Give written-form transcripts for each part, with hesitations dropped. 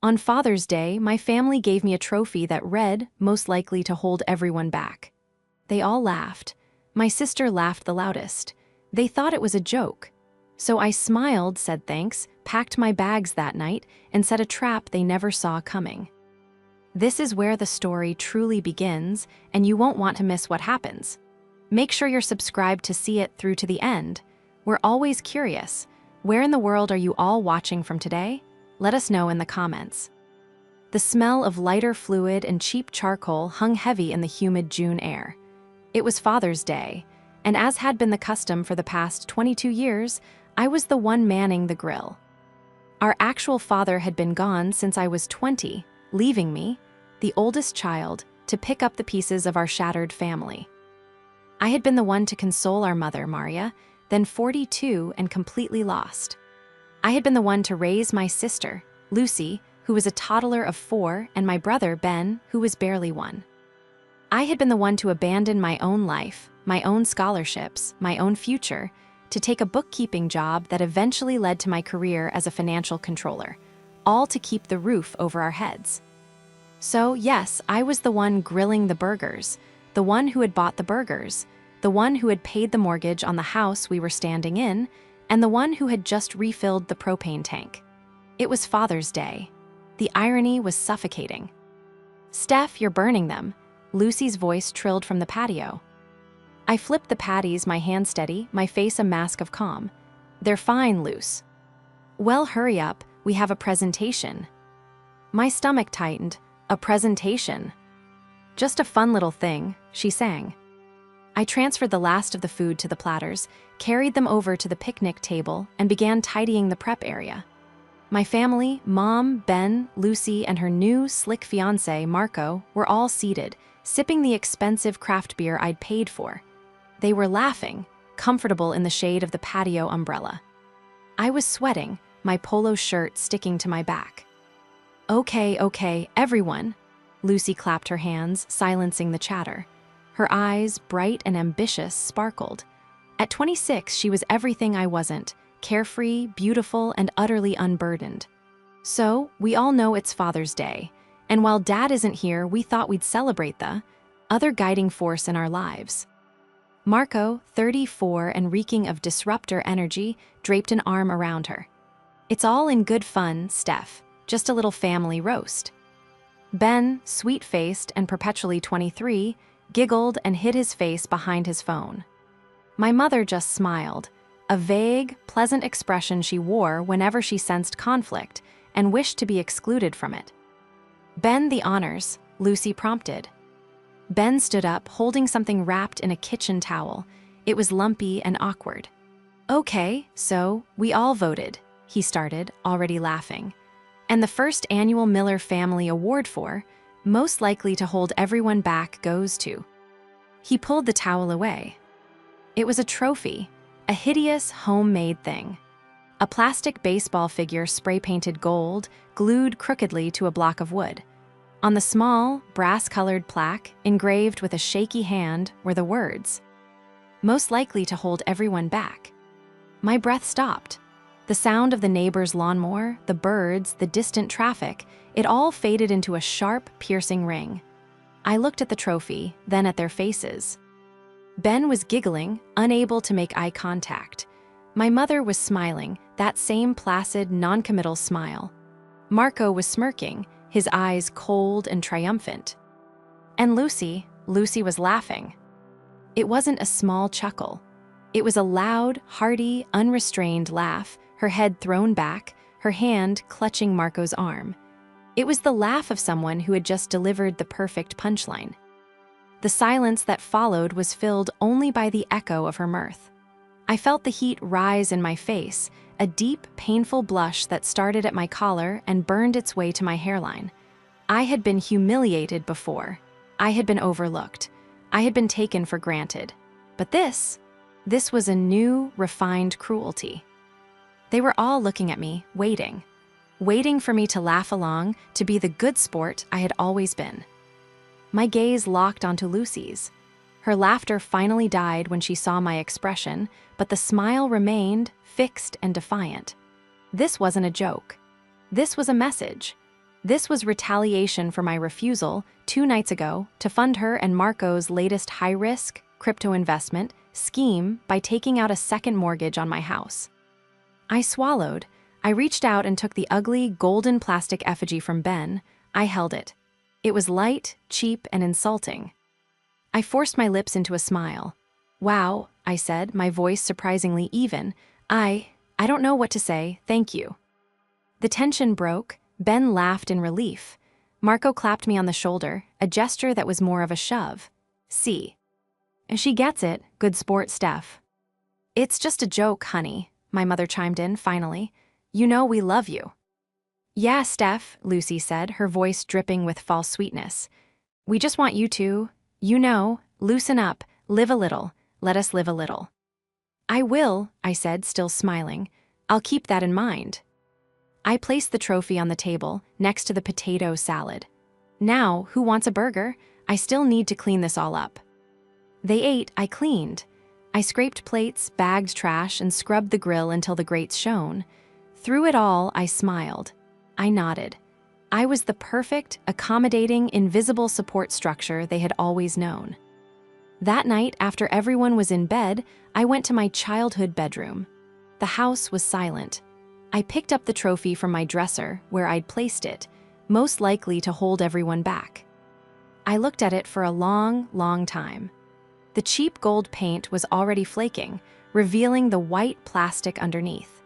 On Father's Day, my family gave me a trophy that read, "Most likely to hold everyone back." They all laughed. My sister laughed the loudest. They thought it was a joke. So I smiled, said thanks, packed my bags that night, and set a trap they never saw coming. This is where the story truly begins, and you won't want to miss what happens. Make sure you're subscribed to see it through to the end. We're always curious. Where in the world are you all watching from today? Let us know in the comments. The smell of lighter fluid and cheap charcoal hung heavy in the humid June air. It was Father's Day, and as had been the custom for the past 22 years, I was the one manning the grill. Our actual father had been gone since I was 20, leaving me, the oldest child, to pick up the pieces of our shattered family. I had been the one to console our mother, Maria, then 42 and completely lost. I had been the one to raise my sister, Lucy, who was a toddler of 4, and my brother, Ben, who was barely 1. I had been the one to abandon my own life, my own scholarships, my own future, to take a bookkeeping job that eventually led to my career as a financial controller, all to keep the roof over our heads. So, yes, I was the one grilling the burgers, the one who had bought the burgers, the one who had paid the mortgage on the house we were standing in, and the one who had just refilled the propane tank. It was Father's Day. The irony was suffocating. "Steph, you're burning them," Lucy's voice trilled from the patio. I flipped the patties, my hand steady, my face a mask of calm. "They're fine, Luce." "Well, hurry up, we have a presentation." My stomach tightened. A presentation. "Just a fun little thing," she sang. I transferred the last of the food to the platters, carried them over to the picnic table, and began tidying the prep area. My family, Mom, Ben, Lucy, and her new, slick fiancé, Marco, were all seated, sipping the expensive craft beer I'd paid for. They were laughing, comfortable in the shade of the patio umbrella. I was sweating, my polo shirt sticking to my back. Okay, everyone." Lucy clapped her hands, silencing the chatter. Her eyes, bright and ambitious, sparkled. At 26, she was everything I wasn't, carefree, beautiful, and utterly unburdened. "So, we all know it's Father's Day, and while Dad isn't here, we thought we'd celebrate the other guiding force in our lives." Marco, 34 and reeking of disruptor energy, draped an arm around her. "It's all in good fun, Steph. Just a little family roast." Ben, sweet-faced and perpetually 23, giggled and hid his face behind his phone. My mother just smiled, a vague, pleasant expression she wore whenever she sensed conflict and wished to be excluded from it. "Ben, the honors," Lucy prompted. Ben stood up, holding something wrapped in a kitchen towel. It was lumpy and awkward. "Okay, so we all voted," he started, already laughing. "And the first annual Miller Family Award for, most likely to hold everyone back, goes to..." He pulled the towel away. It was a trophy, a hideous homemade thing. A plastic baseball figure spray-painted gold, glued crookedly to a block of wood. On the small, brass-colored plaque, engraved with a shaky hand, were the words, "Most likely to hold everyone back." My breath stopped. The sound of the neighbor's lawnmower, the birds, the distant traffic, it all faded into a sharp, piercing ring. I looked at the trophy, then at their faces. Ben was giggling, unable to make eye contact. My mother was smiling, that same placid, non-committal smile. Marco was smirking, his eyes cold and triumphant. And Lucy was laughing. It wasn't a small chuckle. It was a loud, hearty, unrestrained laugh, her head thrown back, her hand clutching Marco's arm. It was the laugh of someone who had just delivered the perfect punchline. The silence that followed was filled only by the echo of her mirth. I felt the heat rise in my face, a deep, painful blush that started at my collar and burned its way to my hairline. I had been humiliated before. I had been overlooked. I had been taken for granted. But this was a new, refined cruelty. They were all looking at me, waiting for me to laugh along, to be the good sport I had always been. My gaze locked onto Lucy's. Her laughter finally died when she saw my expression, but the smile remained, fixed and defiant. This wasn't a joke. This was a message. This was retaliation for my refusal 2 nights ago to fund her and Marco's latest high-risk crypto investment scheme by taking out a second mortgage on my house. I swallowed. I reached out and took the ugly, golden plastic effigy from Ben. I held it. It was light, cheap, and insulting. I forced my lips into a smile. "Wow," I said, my voice surprisingly even. I don't know what to say, thank you." The tension broke. Ben laughed in relief. Marco clapped me on the shoulder, a gesture that was more of a shove. "See. She gets it, good sport, Steph." "It's just a joke, honey," my mother chimed in finally. "You know we love you." "Yeah, Steph," Lucy said, her voice dripping with false sweetness. "We just want you to, loosen up, live a little, let us live a little." "I will," I said, still smiling. "I'll keep that in mind." I placed the trophy on the table, next to the potato salad. "Now, who wants a burger? I still need to clean this all up." They ate, I cleaned. I scraped plates, bagged trash, and scrubbed the grill until the grates shone. Through it all, I smiled. I nodded. I was the perfect, accommodating, invisible support structure they had always known. That night, after everyone was in bed, I went to my childhood bedroom. The house was silent. I picked up the trophy from my dresser, where I'd placed it, most likely to hold everyone back. I looked at it for a long, long time. The cheap gold paint was already flaking, revealing the white plastic underneath.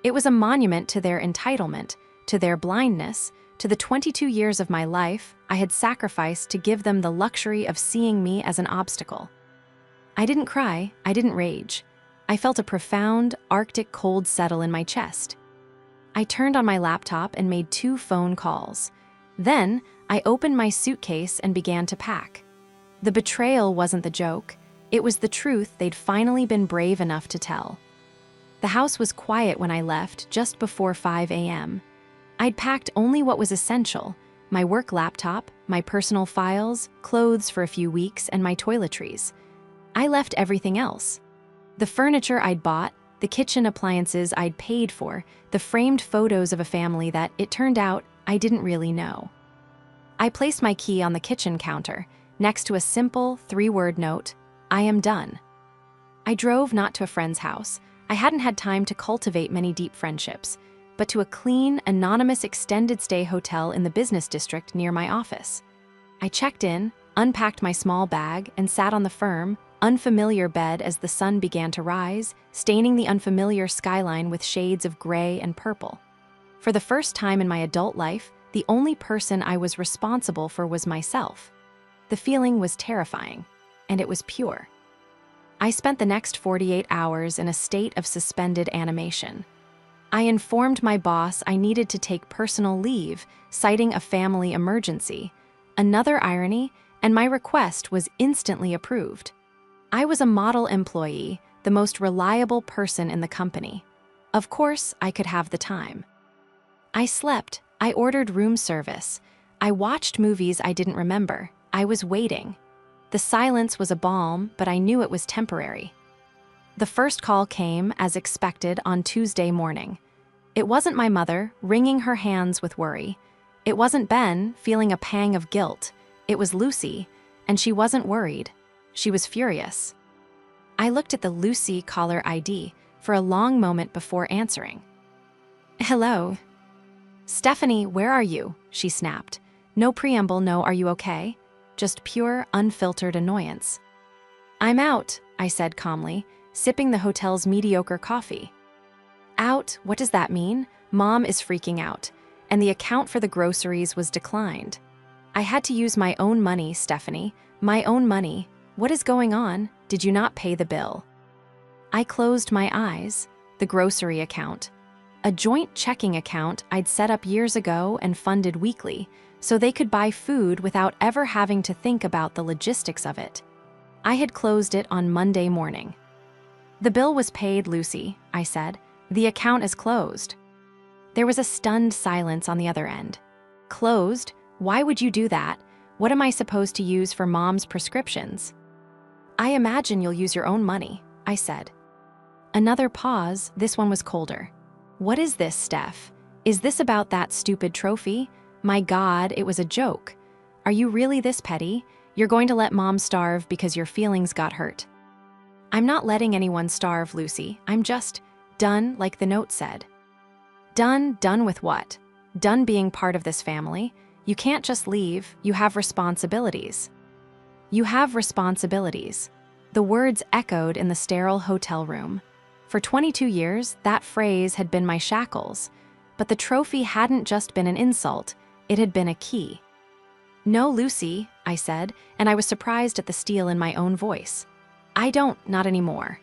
It was a monument to their entitlement, to their blindness, to the 22 years of my life I had sacrificed to give them the luxury of seeing me as an obstacle. I didn't cry, I didn't rage. I felt a profound, Arctic cold settle in my chest. I turned on my laptop and made 2 phone calls. Then, I opened my suitcase and began to pack. The betrayal wasn't the joke. It was the truth they'd finally been brave enough to tell. The house was quiet when I left, just before 5 a.m. I'd packed only what was essential: my work laptop, my personal files, clothes for a few weeks, and my toiletries. I left everything else. The furniture I'd bought, the kitchen appliances I'd paid for, the framed photos of a family that, it turned out, I didn't really know. I placed my key on the kitchen counter, next to a simple 3-word note: "I am done." I drove not to a friend's house. I hadn't had time to cultivate many deep friendships, but to a clean, anonymous extended-stay hotel in the business district near my office. I checked in, unpacked my small bag, and sat on the firm, unfamiliar bed as the sun began to rise, staining the unfamiliar skyline with shades of gray and purple. For the first time in my adult life, the only person I was responsible for was myself. The feeling was terrifying, and it was pure. I spent the next 48 hours in a state of suspended animation. I informed my boss I needed to take personal leave, citing a family emergency. Another irony, and my request was instantly approved. I was a model employee, the most reliable person in the company. Of course, I could have the time. I slept. I ordered room service. I watched movies I didn't remember. I was waiting. The silence was a balm, but I knew it was temporary. The first call came, as expected, on Tuesday morning. It wasn't my mother, wringing her hands with worry. It wasn't Ben, feeling a pang of guilt. It was Lucy, and she wasn't worried. She was furious. I looked at the Lucy caller ID for a long moment before answering. "Hello." "Stephanie, where are you?" she snapped. No preamble, no "are you okay?" Just pure, unfiltered annoyance. "I'm out," I said calmly, sipping the hotel's mediocre coffee. "Out? What does that mean?" Mom is freaking out, and the account for the groceries was declined. I had to use my own money, Stephanie. My own money. What is going on? Did you not pay the bill? I closed my eyes. The grocery account. A joint checking account I'd set up years ago and funded weekly, so they could buy food without ever having to think about the logistics of it. I had closed it on Monday morning. "The bill was paid, Lucy," I said. "The account is closed." There was a stunned silence on the other end. "Closed? Why would you do that? What am I supposed to use for Mom's prescriptions?" "I imagine you'll use your own money," I said. Another pause. This one was colder. "What is this, Steph? Is this about that stupid trophy?" My God, it was a joke. Are you really this petty? You're going to let Mom starve because your feelings got hurt. I'm not letting anyone starve, Lucy. I'm just done, like the note said. Done with what? Done being part of this family. You can't just leave, you have responsibilities. You have responsibilities. The words echoed in the sterile hotel room. For 22 years, that phrase had been my shackles. But the trophy hadn't just been an insult, it had been a key. No, Lucy, I said, and I was surprised at the steel in my own voice. Not anymore.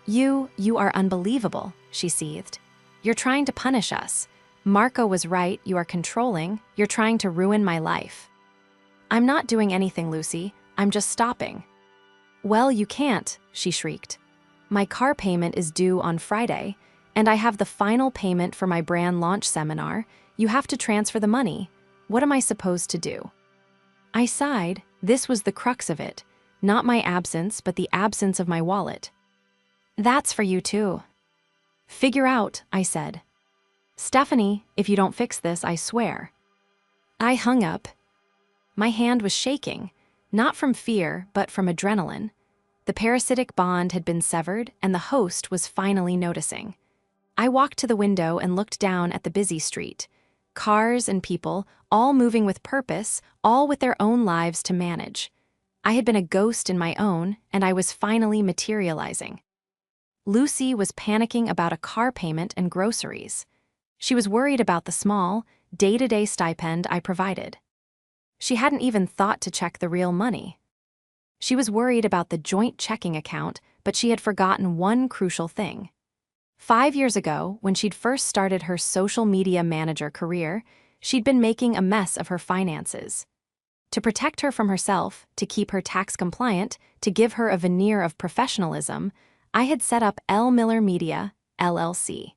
You are unbelievable, she seethed. You're trying to punish us. Marco was right, you are controlling, you're trying to ruin my life. I'm not doing anything, Lucy, I'm just stopping. Well, you can't, she shrieked. My car payment is due on Friday, and I have the final payment for my brand launch seminar. You have to transfer the money. What am I supposed to do? I sighed. This was the crux of it. Not my absence, but the absence of my wallet. That's for you too. Figure out, I said. Stephanie, if you don't fix this, I swear. I hung up. My hand was shaking, not from fear, but from adrenaline. The parasitic bond had been severed, and the host was finally noticing. I walked to the window and looked down at the busy street. Cars and people, all moving with purpose, all with their own lives to manage. I had been a ghost in my own, and I was finally materializing. Lucy was panicking about a car payment and groceries. She was worried about the small, day-to-day stipend I provided. She hadn't even thought to check the real money. She was worried about the joint checking account, but she had forgotten one crucial thing. 5 years ago, when she'd first started her social media manager career, she'd been making a mess of her finances. To protect her from herself, to keep her tax compliant, to give her a veneer of professionalism, I had set up L. Miller Media, LLC.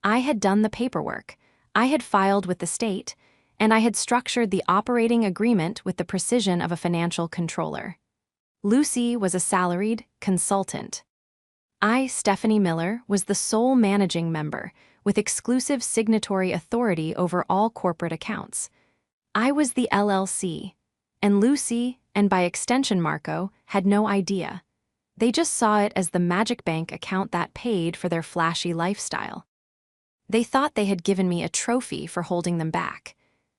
I had done the paperwork, I had filed with the state, and I had structured the operating agreement with the precision of a financial controller. Lucy was a salaried consultant. I, Stephanie Miller, was the sole managing member, with exclusive signatory authority over all corporate accounts. I was the LLC, and Lucy, and by extension Marco, had no idea. They just saw it as the magic bank account that paid for their flashy lifestyle. They thought they had given me a trophy for holding them back.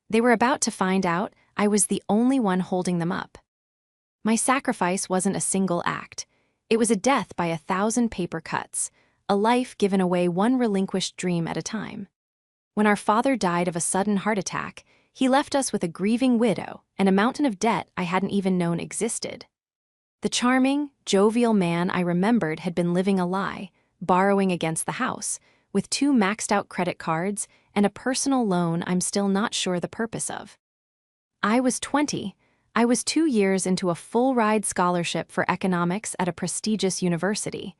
They were about to find out I was the only one holding them up. My sacrifice wasn't a single act. It was a death by 1,000 paper cuts, a life given away one relinquished dream at a time. When our father died of a sudden heart attack, he left us with a grieving widow and a mountain of debt I hadn't even known existed. The charming, jovial man I remembered had been living a lie, borrowing against the house, with 2 maxed-out credit cards and a personal loan I'm still not sure the purpose of. I was 20. I was 2 years into a full-ride scholarship for economics at a prestigious university.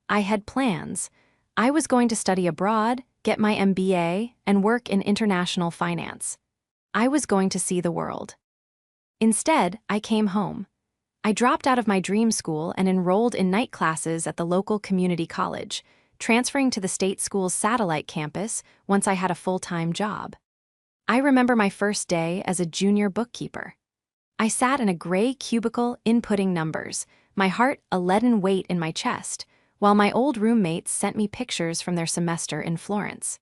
I had plans. I was going to study abroad, get my MBA, and work in international finance. I was going to see the world. Instead, I came home. I dropped out of my dream school and enrolled in night classes at the local community college, transferring to the state school's satellite campus once I had a full-time job. I remember my first day as a junior bookkeeper. I sat in a gray cubicle inputting numbers, my heart a leaden weight in my chest, while my old roommates sent me pictures from their semester in Florence.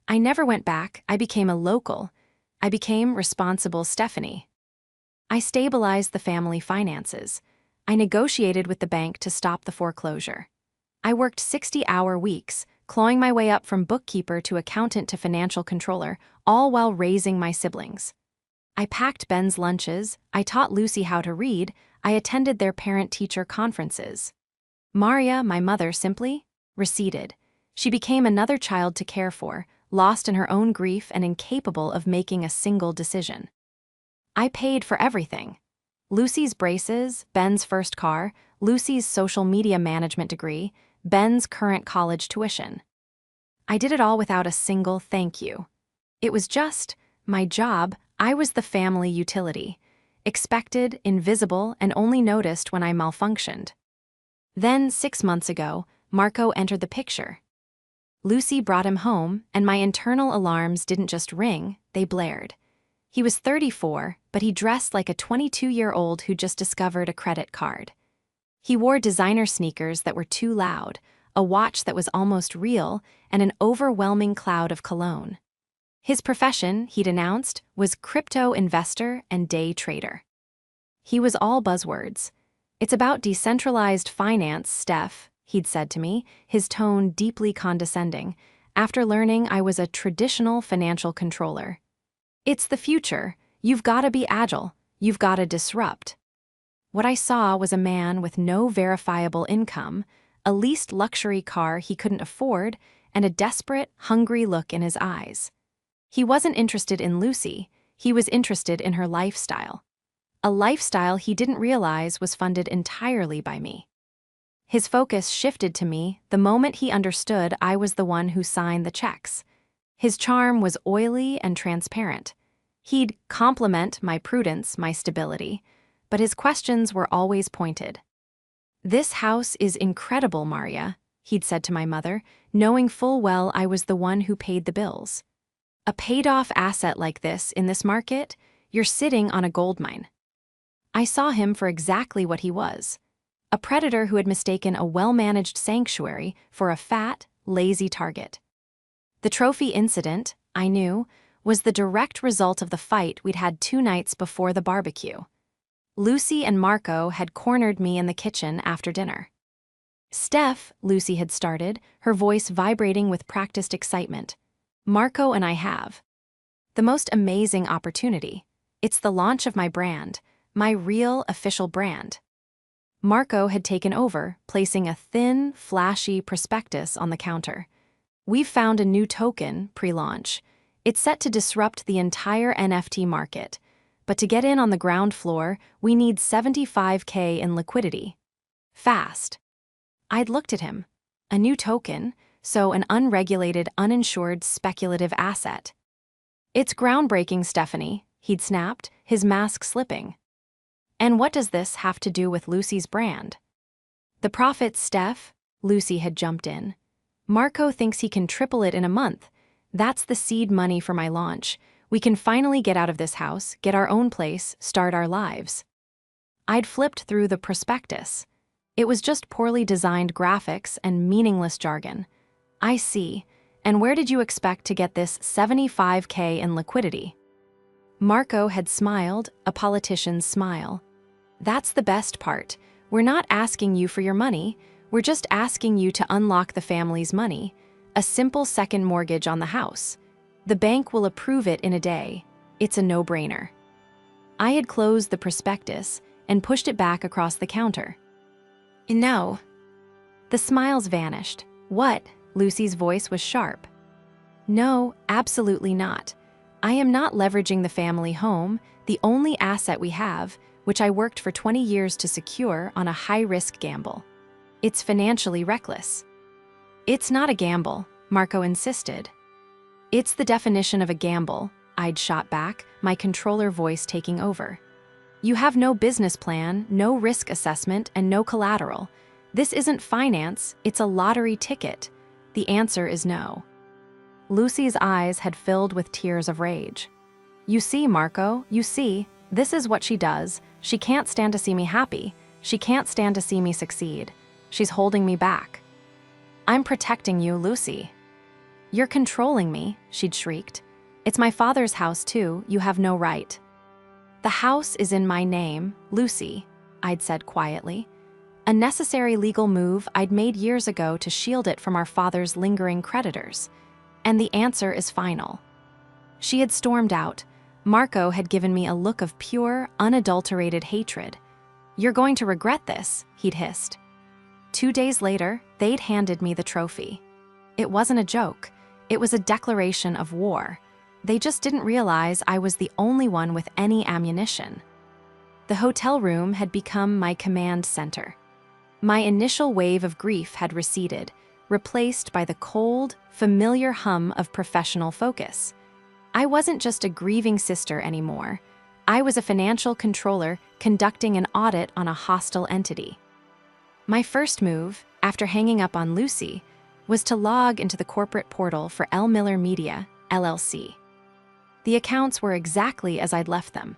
I never went back. I became a local. I became responsible Stephanie. I stabilized the family finances. I negotiated with the bank to stop the foreclosure. I worked 60-hour weeks, clawing my way up from bookkeeper to accountant to financial controller, all while raising my siblings. I packed Ben's lunches, I taught Lucy how to read, I attended their parent-teacher conferences. Maria, my mother, simply receded. She became another child to care for, lost in her own grief and incapable of making a single decision. I paid for everything. Lucy's braces, Ben's first car, Lucy's social media management degree, Ben's current college tuition. I did it all without a single thank you. It was just my job. I was the family utility, expected, invisible, and only noticed when I malfunctioned. Then, 6 months ago, Marco entered the picture. Lucy brought him home, and my internal alarms didn't just ring, they blared. He was 34, but he dressed like a 22-year-old who just discovered a credit card. He wore designer sneakers that were too loud, a watch that was almost real, and an overwhelming cloud of cologne. His profession, he'd announced, was crypto investor and day trader. He was all buzzwords. "It's about decentralized finance, Steph," he'd said to me, his tone deeply condescending, after learning I was a traditional financial controller. "It's the future. You've got to be agile. You've got to disrupt." What I saw was a man with no verifiable income, a leased luxury car he couldn't afford, and a desperate, hungry look in his eyes. He wasn't interested in Lucy, he was interested in her lifestyle. A lifestyle he didn't realize was funded entirely by me. His focus shifted to me the moment he understood I was the one who signed the checks. His charm was oily and transparent. He'd compliment my prudence, my stability, but his questions were always pointed. "This house is incredible, Maria," he'd said to my mother, knowing full well I was the one who paid the bills. "A paid-off asset like this in this market, you're sitting on a goldmine." I saw him for exactly what he was, a predator who had mistaken a well-managed sanctuary for a fat, lazy target. The trophy incident, I knew, was the direct result of the fight we'd had 2 nights before the barbecue. Lucy and Marco had cornered me in the kitchen after dinner. "Steph," Lucy had started, her voice vibrating with practiced excitement, "Marco and I have the most amazing opportunity. It's the launch of my brand, my real official brand." Marco had taken over, placing a thin, flashy prospectus on the counter. "We've found a new token, pre-launch. It's set to disrupt the entire NFT market. But to get in on the ground floor, we need 75K in liquidity. Fast." I'd looked at him. A new token, so an unregulated, uninsured, speculative asset. "It's groundbreaking, Stephanie," he'd snapped, his mask slipping. "And what does this have to do with Lucy's brand?" "The profits, Steph," Lucy had jumped in. "Marco thinks he can triple it in a month. That's the seed money for my launch. We can finally get out of this house, get our own place, start our lives." I'd flipped through the prospectus. It was just poorly designed graphics and meaningless jargon. "I see. And where did you expect to get this 75K in liquidity?" Marco had smiled, a politician's smile. "That's the best part. We're not asking you for your money. We're just asking you to unlock the family's money. A simple second mortgage on the house. The bank will approve it in a day. It's a no-brainer." I had closed the prospectus and pushed it back across the counter. "No." The smiles vanished. "What?" Lucy's voice was sharp. "No, absolutely not. I am not leveraging the family home, the only asset we have, which I worked for 20 years to secure, on a high-risk gamble. It's financially reckless." "It's not a gamble," Marco insisted. "It's the definition of a gamble," I'd shot back, my controller voice taking over. "You have no business plan, no risk assessment, and no collateral. This isn't finance, it's a lottery ticket. The answer is no." Lucy's eyes had filled with tears of rage. "You see, Marco, you see, this is what she does. She can't stand to see me happy. She can't stand to see me succeed. She's holding me back." "I'm protecting you, Lucy." "You're controlling me," she'd shrieked. "It's my father's house too, you have no right." "The house is in my name, Lucy," I'd said quietly. A necessary legal move I'd made years ago to shield it from our father's lingering creditors. And the answer is final. She had stormed out. Marco had given me a look of pure, unadulterated hatred. "You're going to regret this," he'd hissed. 2 days later, they'd handed me the trophy. It wasn't a joke. It was a declaration of war. They just didn't realize I was the only one with any ammunition. The hotel room had become my command center. My initial wave of grief had receded, replaced by the cold, familiar hum of professional focus. I wasn't just a grieving sister anymore. I was a financial controller conducting an audit on a hostile entity. My first move, after hanging up on Lucy, was to log into the corporate portal for L. Miller Media, LLC. The accounts were exactly as I'd left them.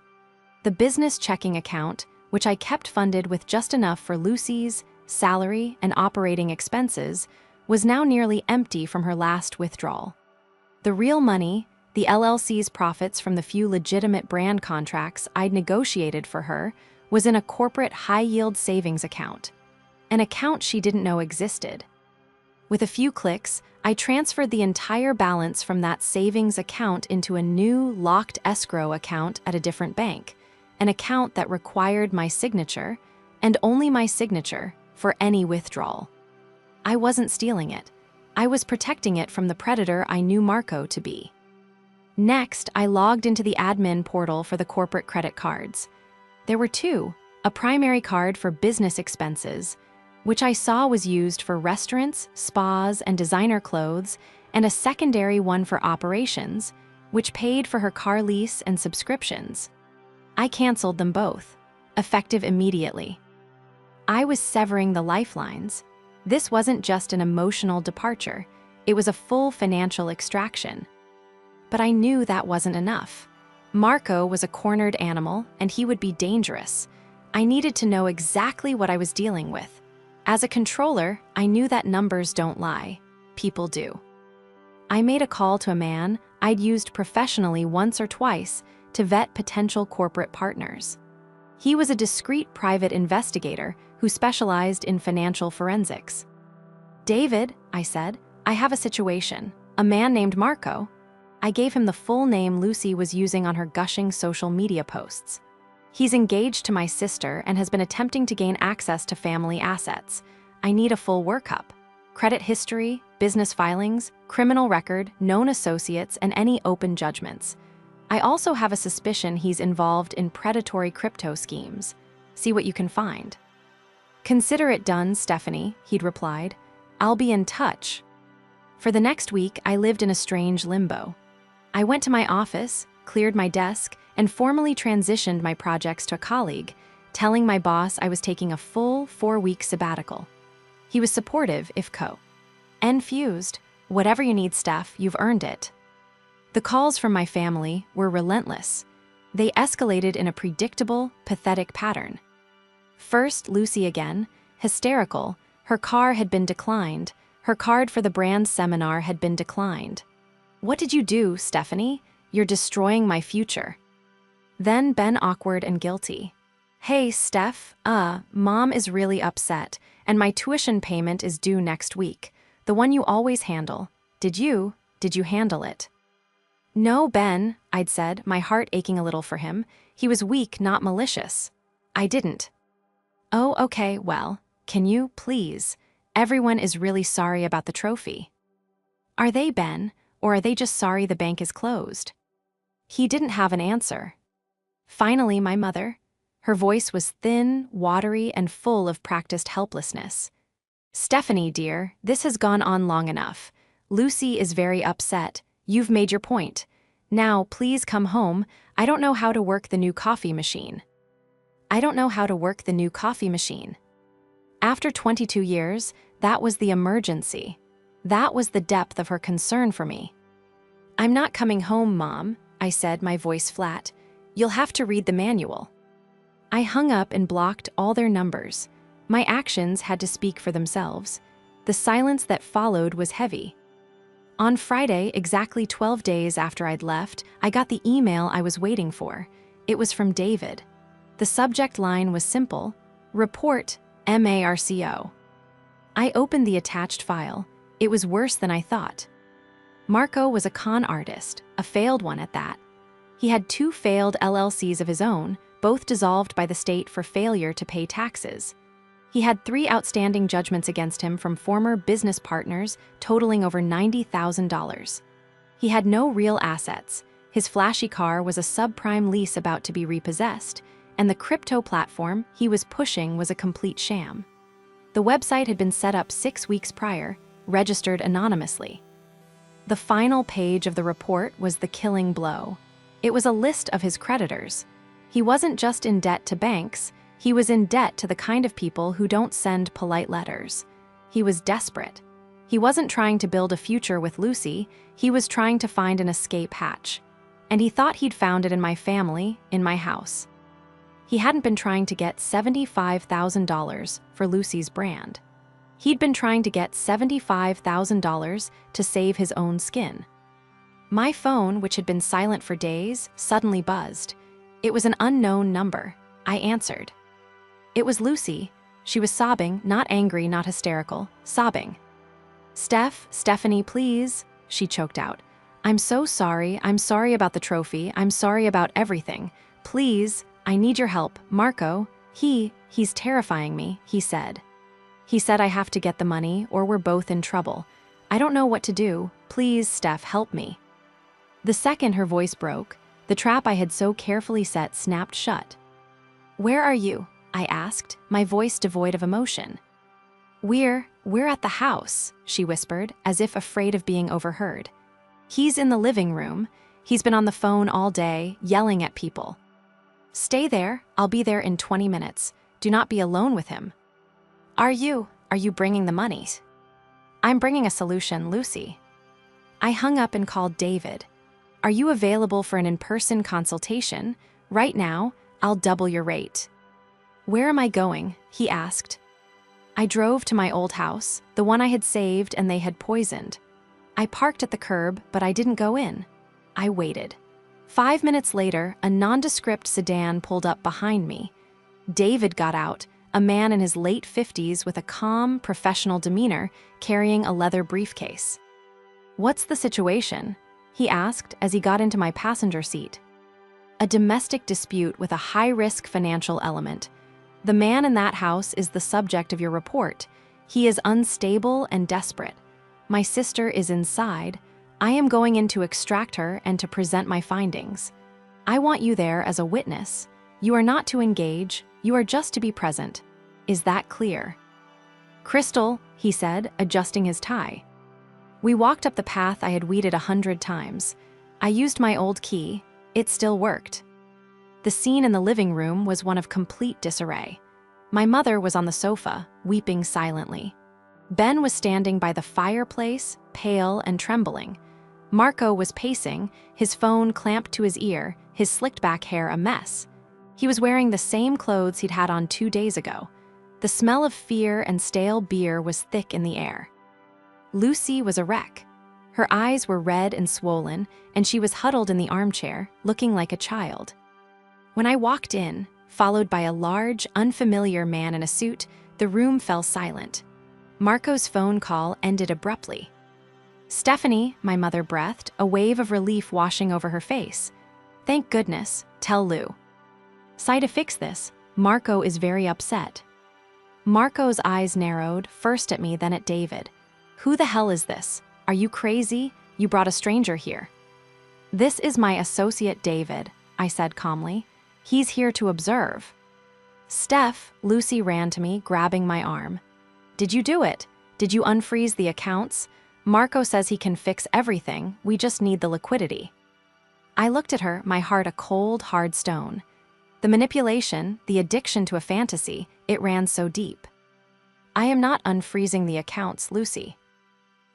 The business checking account, which I kept funded with just enough for Lucy's salary and operating expenses, was now nearly empty from her last withdrawal. The real money, the LLC's profits from the few legitimate brand contracts I'd negotiated for her, was in a corporate high-yield savings account, an account she didn't know existed. With a few clicks, I transferred the entire balance from that savings account into a new locked escrow account at a different bank, an account that required my signature, and only my signature, for any withdrawal. I wasn't stealing it. I was protecting it from the predator I knew Marco to be. Next, I logged into the admin portal for the corporate credit cards. There were two, a primary card for business expenses, which I saw was used for restaurants, spas, and designer clothes, and a secondary one for operations, which paid for her car lease and subscriptions. I canceled them both, effective immediately. I was severing the lifelines. This wasn't just an emotional departure, it was a full financial extraction. But I knew that wasn't enough. Marco was a cornered animal, and he would be dangerous. I needed to know exactly what I was dealing with. As a controller, I knew that numbers don't lie. People do. I made a call to a man I'd used professionally once or twice to vet potential corporate partners. He was a discreet private investigator who specialized in financial forensics. "David," I said, "I have a situation. A man named Marco." I gave him the full name Lucy was using on her gushing social media posts. "He's engaged to my sister and has been attempting to gain access to family assets. I need a full workup. Credit history, business filings, criminal record, known associates, and any open judgments. I also have a suspicion he's involved in predatory crypto schemes. See what you can find." "Consider it done, Stephanie," he'd replied. "I'll be in touch." For the next week, I lived in a strange limbo. I went to my office, cleared my desk, and formally transitioned my projects to a colleague, telling my boss I was taking a full 4-week sabbatical. He was supportive, if Enfused. "Whatever you need, Steph, you've earned it." The calls from my family were relentless. They escalated in a predictable, pathetic pattern. First, Lucy again, hysterical. Her car had been declined. Her card for the brand seminar had been declined. "What did you do, Stephanie? You're destroying my future." Then Ben, awkward and guilty. "Hey, Steph, Mom is really upset, and my tuition payment is due next week. The one you always handle. Did you handle it?" "No, Ben," I'd said, my heart aching a little for him. He was weak, not malicious. "I didn't." "Oh, okay, well, can you, please? Everyone is really sorry about the trophy." "Are they, Ben, or are they just sorry the bank is closed?" He didn't have an answer. Finally, my mother. Her voice was thin, watery, and full of practiced helplessness. "Stephanie, dear, this has gone on long enough. Lucy is very upset. You've made your point. Now, please come home. I don't know how to work the new coffee machine." I don't know how to work the new coffee machine. After 22 years, that was the emergency. That was the depth of her concern for me. "I'm not coming home, Mom," I said, my voice flat. "You'll have to read the manual." I hung up and blocked all their numbers. My actions had to speak for themselves. The silence that followed was heavy. On Friday, exactly 12 days after I'd left, I got the email I was waiting for. It was from David. The subject line was simple: "Report, MARCO." I opened the attached file. It was worse than I thought. Marco was a con artist, a failed one at that. He had 2 failed LLCs of his own, both dissolved by the state for failure to pay taxes. He had 3 outstanding judgments against him from former business partners totaling over $90,000. He had no real assets. His flashy car was a subprime lease about to be repossessed, and the crypto platform he was pushing was a complete sham. The website had been set up 6 weeks prior, registered anonymously. The final page of the report was the killing blow. It was a list of his creditors. He wasn't just in debt to banks, he was in debt to the kind of people who don't send polite letters. He was desperate. He wasn't trying to build a future with Lucy, he was trying to find an escape hatch. And he thought he'd found it in my family, in my house. He hadn't been trying to get $75,000 for Lucy's brand. He'd been trying to get $75,000 to save his own skin. My phone, which had been silent for days, suddenly buzzed. It was an unknown number. I answered. It was Lucy. She was sobbing, not angry, not hysterical, sobbing. Stephanie, please, she choked out. I'm so sorry. I'm sorry about the trophy. I'm sorry about everything. Please, I need your help. Marco, he's terrifying me, he said. He said I have to get the money or we're both in trouble. I don't know what to do. Please, Steph, help me. The second her voice broke, the trap I had so carefully set snapped shut. Where are you? I asked, my voice devoid of emotion. We're at the house, she whispered, as if afraid of being overheard. He's in the living room. He's been on the phone all day, yelling at people. Stay there. I'll be there in 20 minutes. Do not be alone with him. Are you bringing the money? I'm bringing a solution, Lucy. I hung up and called David. Are you available for an in-person consultation? Right now, I'll double your rate. Where am I going? He asked. I drove to my old house, the one I had saved and they had poisoned. I parked at the curb, but I didn't go in. I waited. 5 minutes later, a nondescript sedan pulled up behind me. David got out, a man in his late 50s with a calm, professional demeanor, carrying a leather briefcase. What's the situation? He asked as he got into my passenger seat. A domestic dispute with a high-risk financial element. The man in that house is the subject of your report. He is unstable and desperate. My sister is inside. I am going in to extract her and to present my findings. I want you there as a witness. You are not to engage, you are just to be present. Is that clear? Crystal, he said, adjusting his tie. We walked up the path I had weeded 100 times. I used my old key. It still worked. The scene in the living room was one of complete disarray. My mother was on the sofa, weeping silently. Ben was standing by the fireplace, pale and trembling. Marco was pacing, his phone clamped to his ear, his slicked-back hair a mess. He was wearing the same clothes he'd had on 2 days ago. The smell of fear and stale beer was thick in the air. Lucy was a wreck. Her eyes were red and swollen, and she was huddled in the armchair, looking like a child. When I walked in, followed by a large, unfamiliar man in a suit, the room fell silent. Marco's phone call ended abruptly. Stephanie, my mother breathed, a wave of relief washing over her face. Thank goodness, tell Lou. Say to fix this, Marco is very upset. Marco's eyes narrowed, first at me, then at David. Who the hell is this? Are you crazy? You brought a stranger here. This is my associate David, I said calmly. He's here to observe. Steph, Lucy ran to me, grabbing my arm. Did you do it? Did you unfreeze the accounts? Marco says he can fix everything, we just need the liquidity. I looked at her, my heart a cold, hard stone. The manipulation, the addiction to a fantasy, it ran so deep. I am not unfreezing the accounts, Lucy.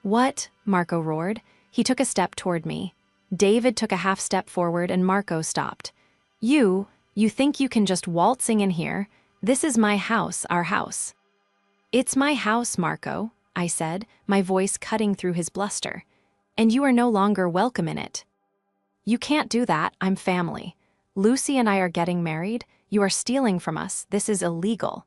What? Marco roared. He took a step toward me. David took a half step forward and Marco stopped. You think you can just waltzing in here? This is my house, our house. It's my house, Marco, I said, my voice cutting through his bluster. And you are no longer welcome in it. You can't do that, I'm family. Lucy and I are getting married. You are stealing from us. This is illegal.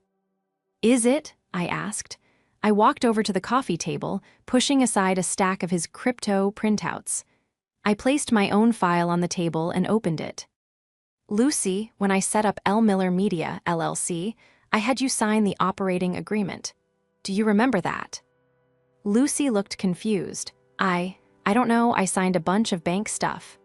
Is it? I asked. I walked over to the coffee table, pushing aside a stack of his crypto printouts. I placed my own file on the table and opened it. Lucy, when I set up L. Miller Media, LLC, I had you sign the operating agreement. Do you remember that? Lucy looked confused. I don't know, I signed a bunch of bank stuff.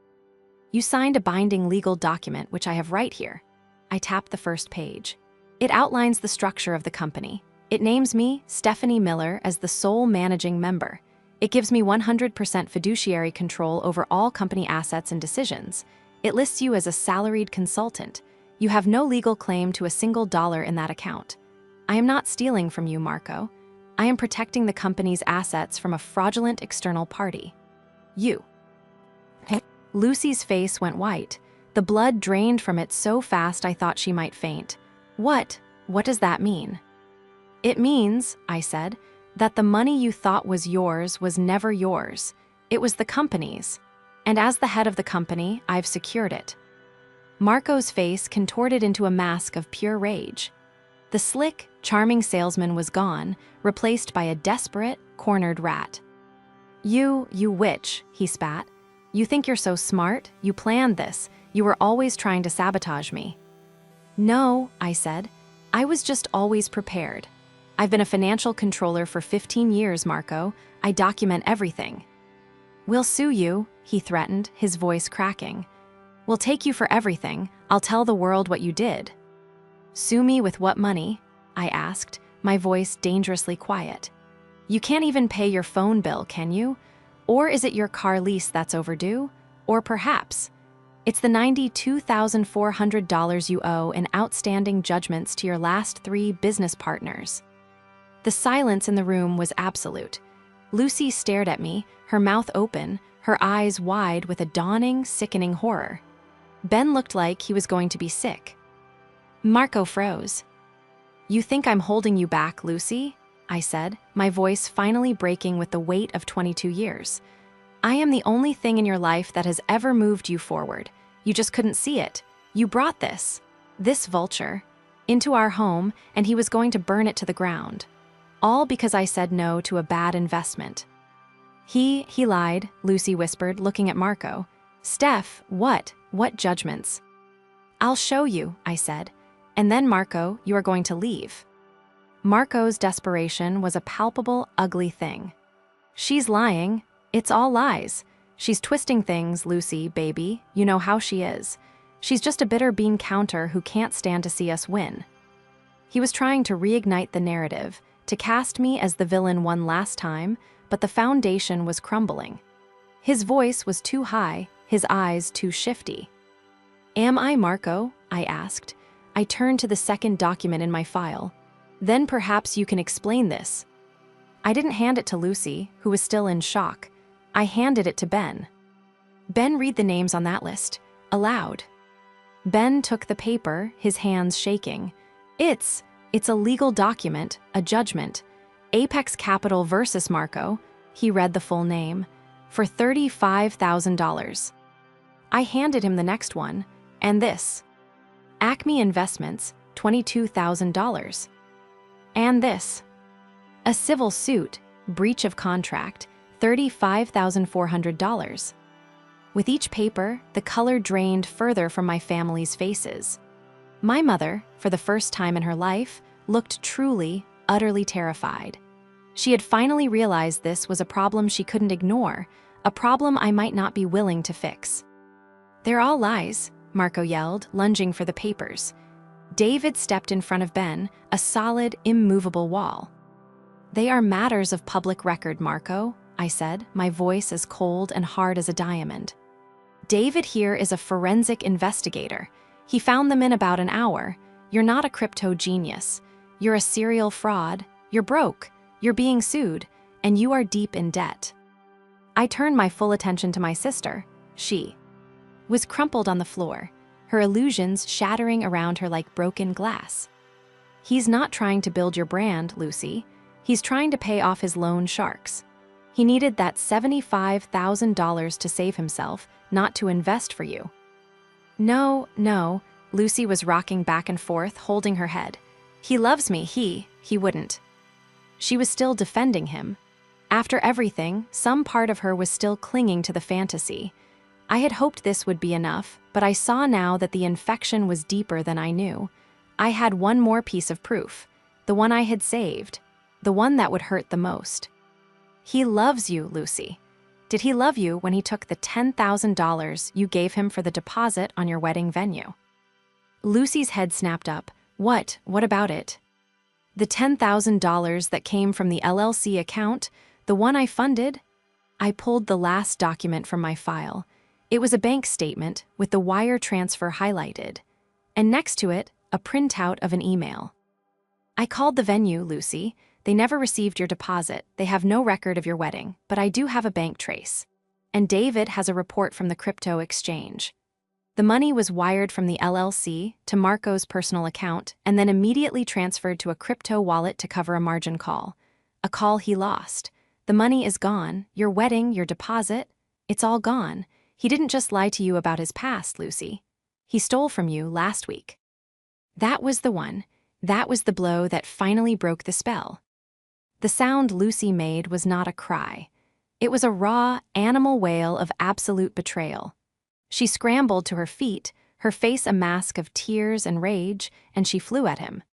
You signed a binding legal document, which I have right here. I tapped the first page. It outlines the structure of the company. It names me, Stephanie Miller, as the sole managing member. It gives me 100% fiduciary control over all company assets and decisions. It lists you as a salaried consultant. You have no legal claim to a single dollar in that account. I am not stealing from you, Marco. I am protecting the company's assets from a fraudulent external party. You. Lucy's face went white. The blood drained from it so fast I thought she might faint. What does that mean? It means, I said, that the money you thought was yours was never yours. It was the company's. And as the head of the company, I've secured it. Marco's face contorted into a mask of pure rage. The slick, charming salesman was gone, replaced by a desperate, cornered rat. You witch, he spat. You think you're so smart? You planned this. You were always trying to sabotage me. No, I said. I was just always prepared. I've been a financial controller for 15 years, Marco. I document everything. We'll sue you, he threatened, his voice cracking. We'll take you for everything. I'll tell the world what you did. Sue me with what money? I asked, my voice dangerously quiet. You can't even pay your phone bill, can you? Or is it your car lease that's overdue? Or perhaps it's the $92,400 you owe in outstanding judgments to your last 3 business partners. The silence in the room was absolute. Lucy stared at me, her mouth open, her eyes wide with a dawning, sickening horror. Ben looked like he was going to be sick. Marco froze. You think I'm holding you back, Lucy? I said, my voice finally breaking with the weight of 22 years. I am the only thing in your life that has ever moved you forward. You just couldn't see it. You brought this vulture, into our home, and he was going to burn it to the ground. All because I said no to a bad investment. He lied, Lucy whispered, looking at Marco. Steph, what judgments? I'll show you, I said. And then, Marco, you are going to leave. Marco's desperation was a palpable, ugly thing. She's lying. It's all lies. She's twisting things, Lucy, baby. You know how she is. She's just a bitter bean counter who can't stand to see us win. He was trying to reignite the narrative, to cast me as the villain one last time, but the foundation was crumbling. His voice was too high, his eyes too shifty. Am I Marco? I asked. I turned to the second document in my file. Then perhaps you can explain this. I didn't hand it to Lucy, who was still in shock. I handed it to Ben. Ben, read the names on that list, aloud. Ben took the paper, his hands shaking. It's a legal document, a judgment. Apex Capital versus Marco, he read the full name, for $35,000. I handed him the next one, and this. Acme Investments, $22,000. And this. A civil suit, breach of contract, $35,400. With each paper, the color drained further from my family's faces. My mother, for the first time in her life, looked truly, utterly terrified. She had finally realized this was a problem she couldn't ignore, a problem I might not be willing to fix. They're all lies, Marco yelled, lunging for the papers. David stepped in front of Ben, a solid, immovable wall. They are matters of public record, Marco, I said, my voice as cold and hard as a diamond. David here is a forensic investigator. He found them in about an hour. You're not a crypto genius. You're a serial fraud. You're broke. You're being sued. And you are deep in debt. I turned my full attention to my sister. She was crumpled on the floor, her illusions shattering around her like broken glass. He's not trying to build your brand, Lucy. He's trying to pay off his loan sharks. He needed that $75,000 to save himself, not to invest for you. No, Lucy was rocking back and forth, holding her head. He loves me, he wouldn't. She was still defending him. After everything, some part of her was still clinging to the fantasy. I had hoped this would be enough, but I saw now that the infection was deeper than I knew. I had one more piece of proof, the one I had saved, the one that would hurt the most. He loves you, Lucy. Did he love you when he took the $10,000 you gave him for the deposit on your wedding venue? Lucy's head snapped up. What about it? The $10,000 that came from the LLC account, the one I funded? I pulled the last document from my file. It was a bank statement with the wire transfer highlighted, and next to it, a printout of an email. I called the venue, Lucy. They never received your deposit, they have no record of your wedding, but I do have a bank trace. And David has a report from the crypto exchange. The money was wired from the LLC to Marco's personal account and then immediately transferred to a crypto wallet to cover a margin call. A call he lost. The money is gone, your wedding, your deposit, it's all gone. He didn't just lie to you about his past, Lucy. He stole from you last week. That was the one. That was the blow that finally broke the spell. The sound Lucy made was not a cry. It was a raw, animal wail of absolute betrayal. She scrambled to her feet, her face a mask of tears and rage, and she flew at him.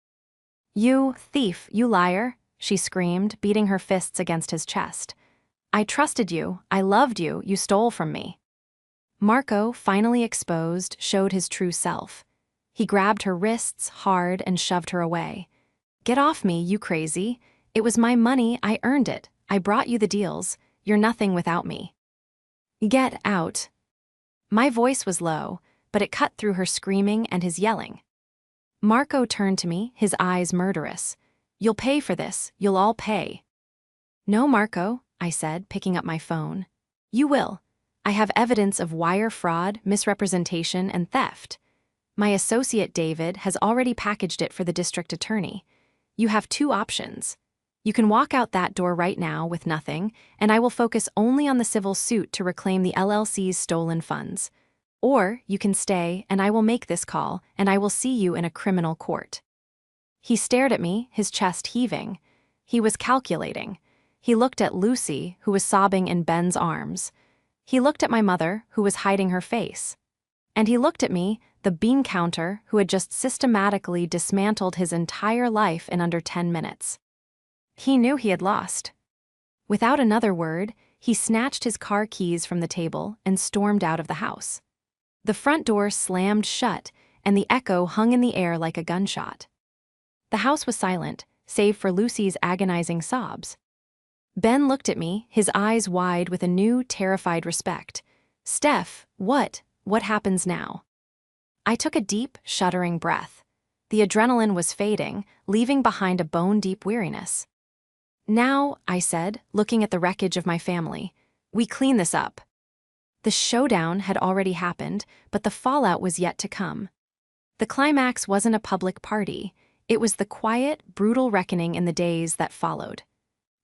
"You thief, you liar," she screamed, beating her fists against his chest. "I trusted you, I loved you, you stole from me." Marco, finally exposed, showed his true self. He grabbed her wrists hard and shoved her away. "Get off me, you crazy. It was my money, I earned it. I brought you the deals. You're nothing without me." "Get out." My voice was low, but it cut through her screaming and his yelling. Marco turned to me, his eyes murderous. "You'll pay for this, you'll all pay." "No, Marco," I said, picking up my phone. "You will. I have evidence of wire fraud, misrepresentation, and theft. My associate David has already packaged it for the district attorney. You have two options. You can walk out that door right now with nothing, and I will focus only on the civil suit to reclaim the LLC's stolen funds. Or you can stay, and I will make this call, and I will see you in a criminal court." He stared at me, his chest heaving. He was calculating. He looked at Lucy, who was sobbing in Ben's arms. He looked at my mother, who was hiding her face. And he looked at me, the bean counter, who had just systematically dismantled his entire life in under 10 minutes. He knew he had lost. Without another word, he snatched his car keys from the table and stormed out of the house. The front door slammed shut, and the echo hung in the air like a gunshot. The house was silent, save for Lucy's agonizing sobs. Ben looked at me, his eyes wide with a new, terrified respect. "Steph, what happens now?" I took a deep, shuddering breath. The adrenaline was fading, leaving behind a bone-deep weariness. "Now," I said, looking at the wreckage of my family, "we clean this up." The showdown had already happened, but the fallout was yet to come. The climax wasn't a public party. It was the quiet, brutal reckoning in the days that followed.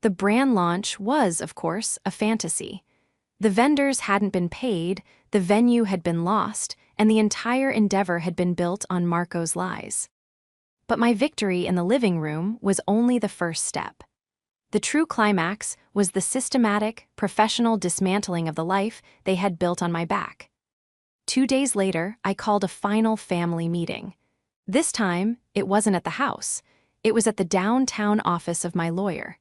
The brand launch was, of course, a fantasy. The vendors hadn't been paid, the venue had been lost, and the entire endeavor had been built on Marco's lies. But my victory in the living room was only the first step. The true climax was the systematic, professional dismantling of the life they had built on my back. 2 days later, I called a final family meeting. This time, it wasn't at the house. It was at the downtown office of my lawyer.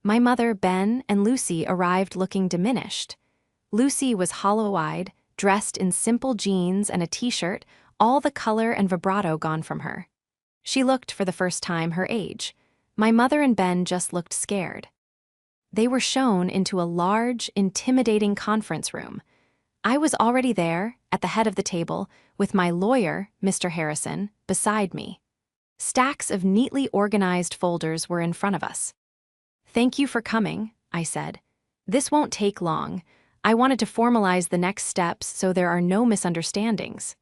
My mother, Ben, and Lucy arrived looking diminished. Lucy was hollow-eyed, dressed in simple jeans and a t-shirt, all the color and vibrato gone from her. She looked, for the first time, her age. My mother and Ben just looked scared. They were shown into a large, intimidating conference room. I was already there, at the head of the table, with my lawyer, Mr. Harrison, beside me. Stacks of neatly organized folders were in front of us. "Thank you for coming," I said. "This won't take long. I wanted to formalize the next steps so there are no misunderstandings."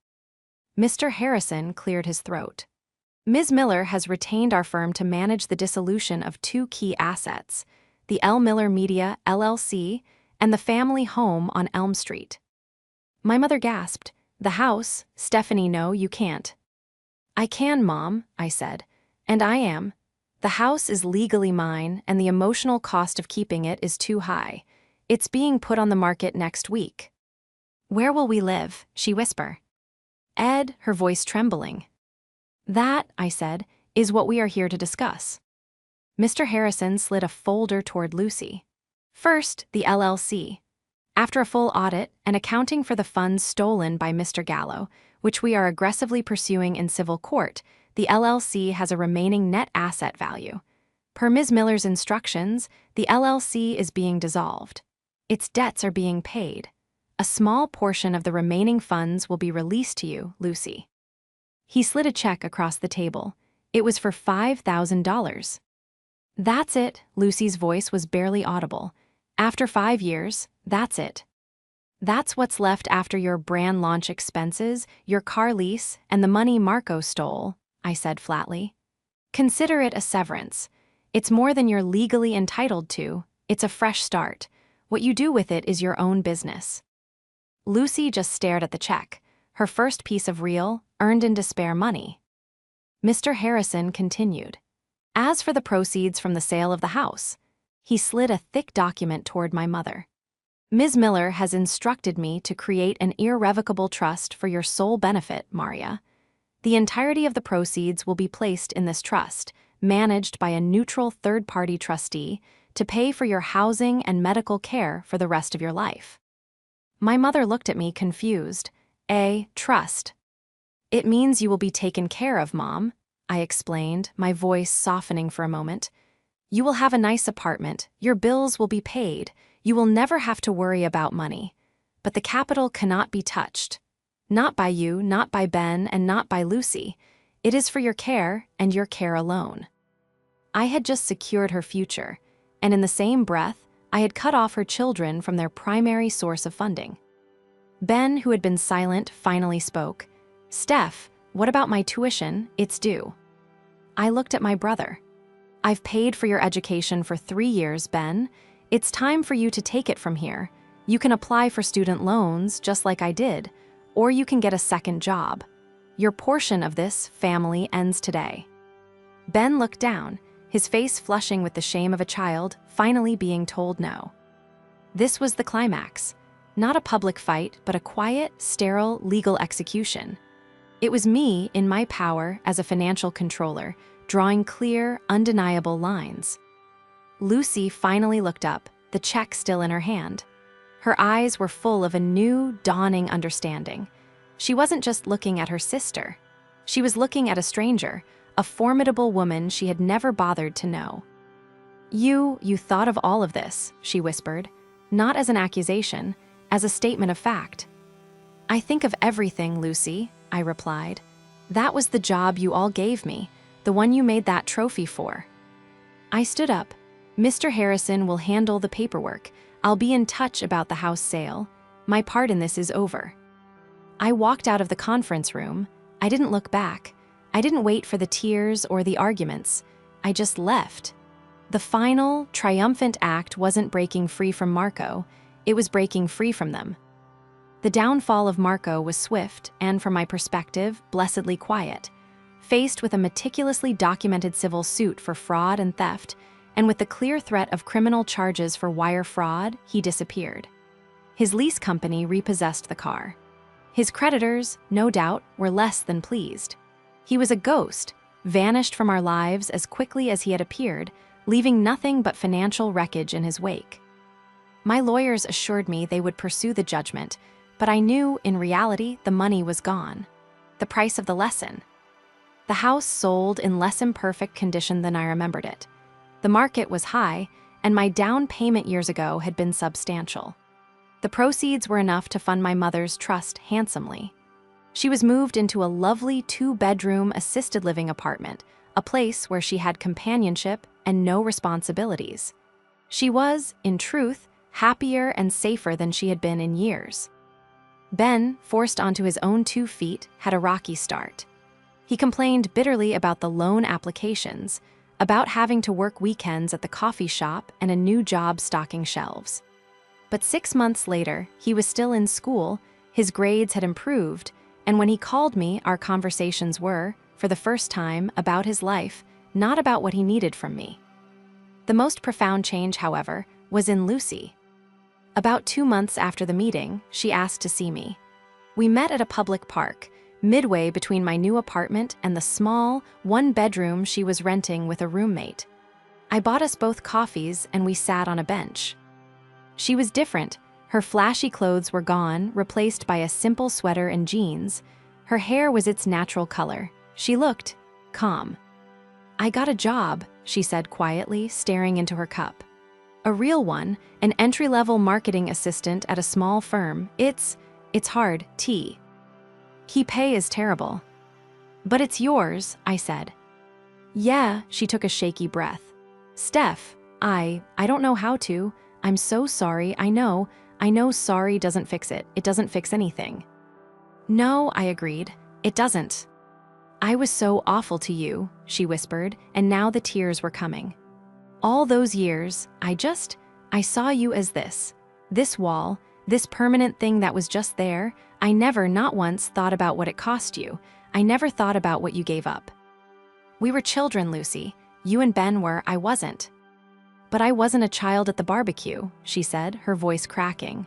Mr. Harrison cleared his throat. "Ms. Miller has retained our firm to manage the dissolution of 2 key assets, the L. Miller Media, LLC, and the family home on Elm Street." My mother gasped. "The house? Stephanie, no, you can't." "I can, Mom," I said, "and I am. The house is legally mine, and the emotional cost of keeping it is too high. It's being put on the market next week." "Where will we live?" she whispered. "Ed," her voice trembling. "That," I said, "is what we are here to discuss." Mr. Harrison slid a folder toward Lucy. "First, the LLC. After a full audit and accounting for the funds stolen by Mr. Gallo, which we are aggressively pursuing in civil court, the LLC has a remaining net asset value. Per Ms. Miller's instructions, the LLC is being dissolved. Its debts are being paid. A small portion of the remaining funds will be released to you, Lucy." He slid a check across the table. It was for $5,000. That's it, Lucy's voice was barely audible. After 5 years, that's it. That's what's left after your brand launch expenses, your car lease, and the money Marco stole, I said flatly. Consider it a severance. It's more than you're legally entitled to. It's a fresh start. What you do with it is your own business. Lucy just stared at the check, her first piece of real, earned-in-despair money. Mr. Harrison continued. As for the proceeds from the sale of the house, he slid a thick document toward my mother. Ms. Miller has instructed me to create an irrevocable trust for your sole benefit, Maria. The entirety of the proceeds will be placed in this trust, managed by a neutral third-party trustee, to pay for your housing and medical care for the rest of your life. My mother looked at me confused. A trust. It means you will be taken care of, Mom, I explained, my voice softening for a moment. You will have a nice apartment, your bills will be paid, you will never have to worry about money. But the capital cannot be touched. Not by you, not by Ben, and not by Lucy. It is for your care, and your care alone. I had just secured her future, and in the same breath, I had cut off her children from their primary source of funding. Ben, who had been silent, finally spoke. Steph, what about my tuition? It's due. I looked at my brother. I've paid for your education for 3 years, Ben. It's time for you to take it from here. You can apply for student loans, just like I did, or you can get a second job. Your portion of this family ends today. Ben looked down, his face flushing with the shame of a child finally being told no. This was the climax. Not a public fight, but a quiet, sterile, legal execution. It was me, in my power as a financial controller, drawing clear, undeniable lines. Lucy finally looked up, the check still in her hand. Her eyes were full of a new, dawning understanding. She wasn't just looking at her sister. She was looking at a stranger, a formidable woman she had never bothered to know. You thought of all of this, she whispered, not as an accusation, as a statement of fact. I think of everything, Lucy, I replied. That was the job you all gave me, the one you made that trophy for. I stood up. Mr. Harrison will handle the paperwork. I'll be in touch about the house sale. My part in this is over. I walked out of the conference room. I didn't look back. I didn't wait for the tears or the arguments. I just left. The final, triumphant act wasn't breaking free from Marco. It was breaking free from them. The downfall of Marco was swift and, from my perspective, blessedly quiet. Faced with a meticulously documented civil suit for fraud and theft, and with the clear threat of criminal charges for wire fraud, he disappeared. His lease company repossessed the car. His creditors, no doubt, were less than pleased. He was a ghost, vanished from our lives as quickly as he had appeared, leaving nothing but financial wreckage in his wake. My lawyers assured me they would pursue the judgment, but I knew, in reality, the money was gone. The price of the lesson. The house sold in less imperfect condition than I remembered it. The market was high, and my down payment years ago had been substantial. The proceeds were enough to fund my mother's trust handsomely. She was moved into a lovely 2-bedroom assisted living apartment, a place where she had companionship and no responsibilities. She was, in truth, happier and safer than she had been in years. Ben, forced onto his own 2 feet, had a rocky start. He complained bitterly about the loan applications, about having to work weekends at the coffee shop and a new job stocking shelves. But 6 months later, he was still in school, his grades had improved, and when he called me, our conversations were, for the first time, about his life, not about what he needed from me. The most profound change, however, was in Lucy. About 2 months after the meeting, she asked to see me. We met at a public park, midway between my new apartment and the small, 1-bedroom she was renting with a roommate. I bought us both coffees and we sat on a bench. She was different. Her flashy clothes were gone, replaced by a simple sweater and jeans. Her hair was its natural color. She looked calm. I got a job, she said quietly, staring into her cup. A real one, an entry-level marketing assistant at a small firm. It's hard, T. Key pay is terrible. But it's yours, I said. Yeah, she took a shaky breath. Steph, I don't know how to. I'm so sorry. I know sorry doesn't fix it. It doesn't fix anything. No, I agreed. It doesn't. I was so awful to you, she whispered, and now the tears were coming. All those years, I saw you as this wall, this permanent thing that was just there. I never, not once, thought about what it cost you. I never thought about what you gave up. We were children, Lucy. You and Ben were, I wasn't. But I wasn't a child at the barbecue, she said, her voice cracking.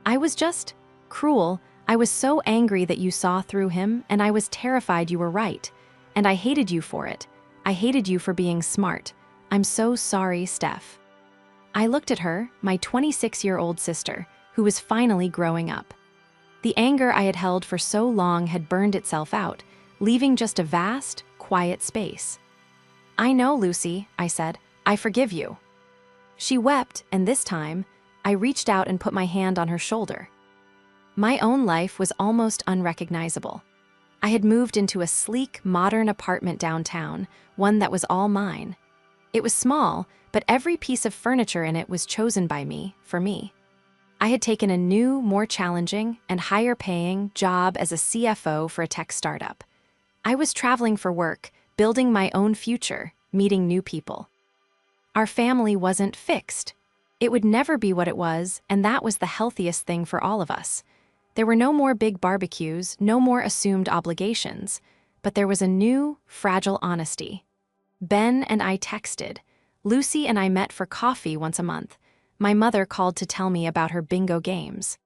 I was just cruel. I was so angry that you saw through him, and I was terrified you were right. And I hated you for it. I hated you for being smart. I'm so sorry, Steph. I looked at her, my 26-year-old sister, who was finally growing up. The anger I had held for so long had burned itself out, leaving just a vast, quiet space. I know, Lucy, I said. I forgive you. She wept, and this time, I reached out and put my hand on her shoulder. My own life was almost unrecognizable. I had moved into a sleek, modern apartment downtown, one that was all mine. It was small, but every piece of furniture in it was chosen by me, for me. I had taken a new, more challenging, and higher-paying job as a CFO for a tech startup. I was traveling for work, building my own future, meeting new people. Our family wasn't fixed. It would never be what it was, and that was the healthiest thing for all of us. There were no more big barbecues, no more assumed obligations, but there was a new, fragile honesty. Ben and I texted. Lucy and I met for coffee once a month. My mother called to tell me about her bingo games.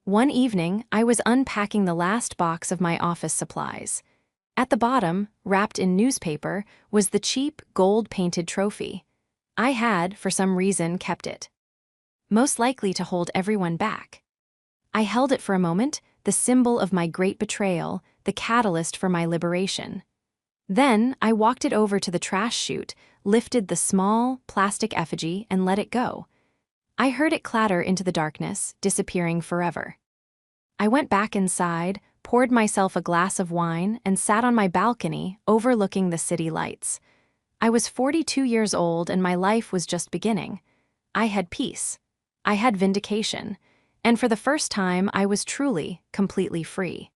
One evening, I was unpacking the last box of my office supplies. At the bottom, wrapped in newspaper, was the cheap, gold-painted trophy. I had, for some reason, kept it. Most likely to hold everyone back. I held it for a moment, the symbol of my great betrayal, the catalyst for my liberation. Then, I walked it over to the trash chute, lifted the small, plastic effigy, and let it go. I heard it clatter into the darkness, disappearing forever. I went back inside, poured myself a glass of wine, and sat on my balcony, overlooking the city lights. I was 42 years old, and my life was just beginning. I had peace. I had vindication. And for the first time, I was truly, completely free.